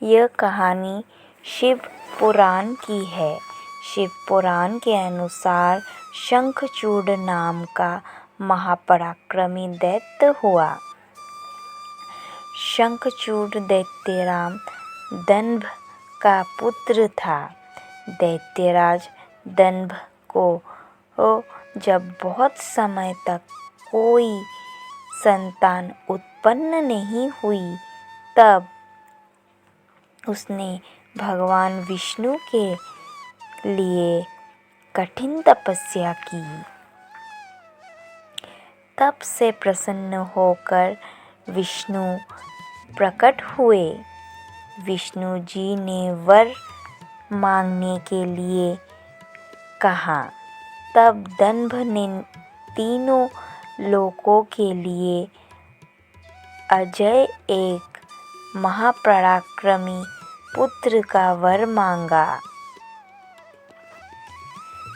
यह कहानी शिव पुराण की है। शिव पुराण के अनुसार शंखचूड़ नाम का महापराक्रमी दैत्य हुआ। शंखचूड़ दैत्यराज दंभ का पुत्र था। दैत्यराज दंभ को जब बहुत समय तक कोई संतान उत्पन्न नहीं हुई, तब उसने भगवान विष्णु के लिए कठिन तपस्या की। तब से प्रसन्न होकर विष्णु प्रकट हुए। विष्णु जी ने वर मांगने के लिए कहा। तब दंभ ने तीनों लोकों के लिए अजय एक महापराक्रमी पुत्र का वर मांगा।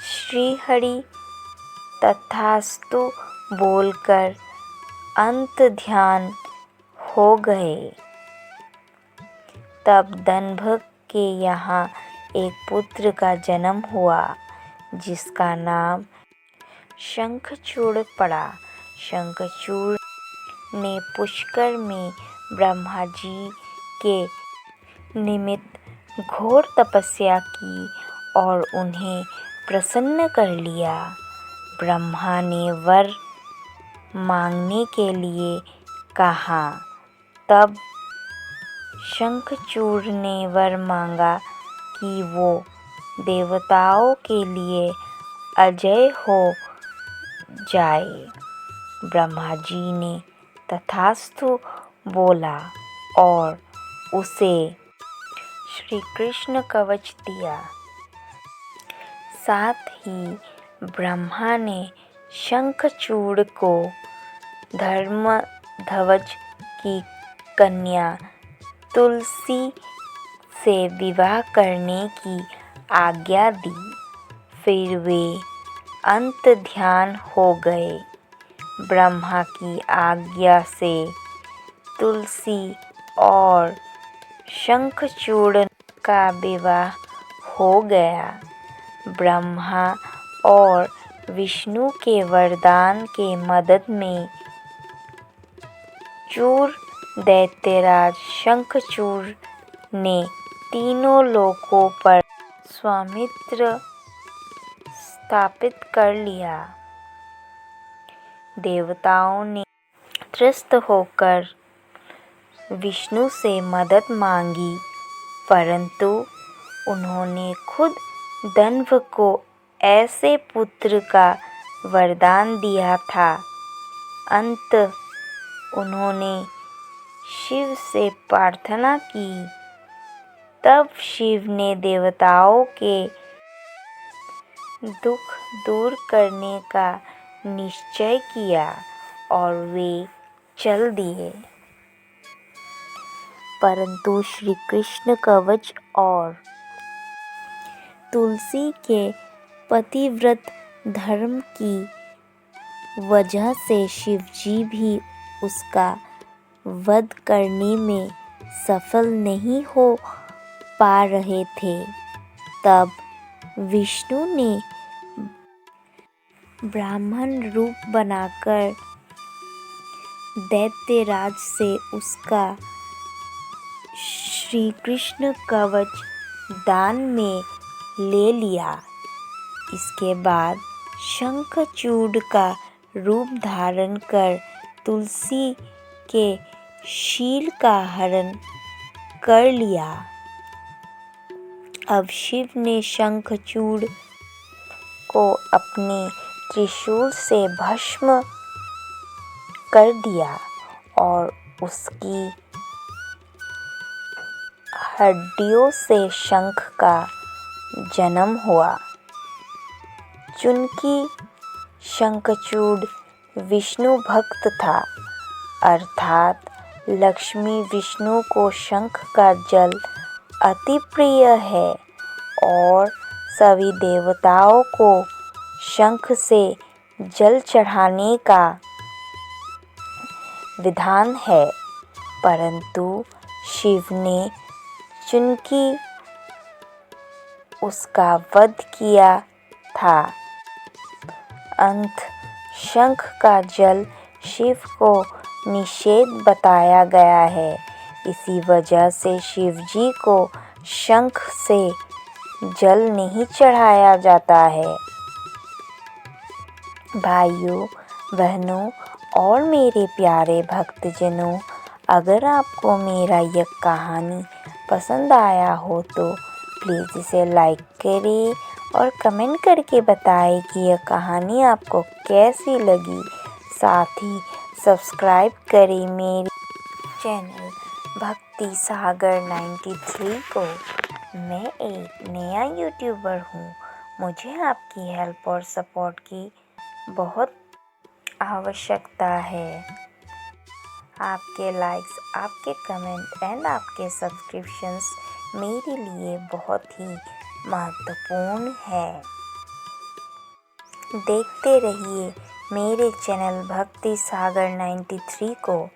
श्रीहरि तथास्तु बोलकर अंत ध्यान हो गए। तब दंभ के यहाँ एक पुत्र का जन्म हुआ, जिसका नाम शंखचूड़ पड़ा। शंखचूड़ ने पुष्कर में ब्रह्मा जी के निमित्त घोर तपस्या की और उन्हें प्रसन्न कर लिया। ब्रह्मा ने वर मांगने के लिए कहा। तब शंखचूड़ ने वर मांगा कि वो देवताओं के लिए अजय हो जाए। ब्रह्मा जी ने तथास्तु बोला और उसे श्री कृष्ण कवच दिया। साथ ही ब्रह्मा ने शंखचूड़ को धर्मध्वज की कन्या तुलसी से विवाह करने की आज्ञा दी। फिर वे अंत ध्यान हो गए। ब्रह्मा की आज्ञा से तुलसी और शंखचूड़ का विवाह हो गया। ब्रह्मा और विष्णु के वरदान के मदद में चूर दैत्यराज शंखचूड़ ने तीनों लोकों पर स्वामित्व स्थापित कर लिया। देवताओं ने त्रस्त होकर विष्णु से मदद मांगी, परंतु उन्होंने खुद दंभ को ऐसे पुत्र का वरदान दिया था। अंत उन्होंने शिव से प्रार्थना की। तब शिव ने देवताओं के दुख दूर करने का निश्चय किया और वे चल दिए। परंतु श्री कृष्ण कवच और तुलसी के पतिव्रत धर्म की वजह से शिव जी भी उसका वध करने में सफल नहीं हो पा रहे थे। तब विष्णु ने ब्राह्मण रूप बनाकर दैत्यराज से उसका श्री कृष्ण कवच दान में ले लिया। इसके बाद शंखचूड़ का रूप धारण कर तुलसी के शील का हरण कर लिया। अब शिव ने शंखचूड़ को अपने त्रिशूल से भस्म कर दिया और उसकी हड्डियों से शंख का जन्म हुआ। चूंकि शंखचूड़ विष्णु भक्त था, अर्थात लक्ष्मी विष्णु को शंख का जल अति प्रिय है और सभी देवताओं को शंख से जल चढ़ाने का विधान है। परंतु शिव ने चुनकी उसका वध किया था। अंत शंख का जल शिव को निषेध बताया गया है। इसी वजह से शिव जी को शंख से जल नहीं चढ़ाया जाता है। भाइयों बहनों और मेरे प्यारे भक्तजनों, अगर आपको मेरा यह कहानी पसंद आया हो तो प्लीज़ इसे लाइक करें और कमेंट करके बताएं कि यह कहानी आपको कैसी लगी। साथ ही सब्सक्राइब करें मेरे चैनल भक्ति सागर 93 को। मैं एक नया यूट्यूबर हूँ। मुझे आपकी हेल्प और सपोर्ट की बहुत आवश्यकता है। आपके लाइक्स, आपके कमेंट एंड आपके सब्सक्रिप्शंस मेरे लिए बहुत ही महत्वपूर्ण है। देखते रहिए मेरे चैनल भक्ति सागर 93 को।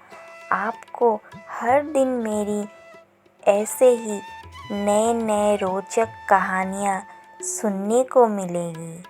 आपको हर दिन मेरी ऐसे ही नए नए रोचक कहानियाँ सुनने को मिलेगी।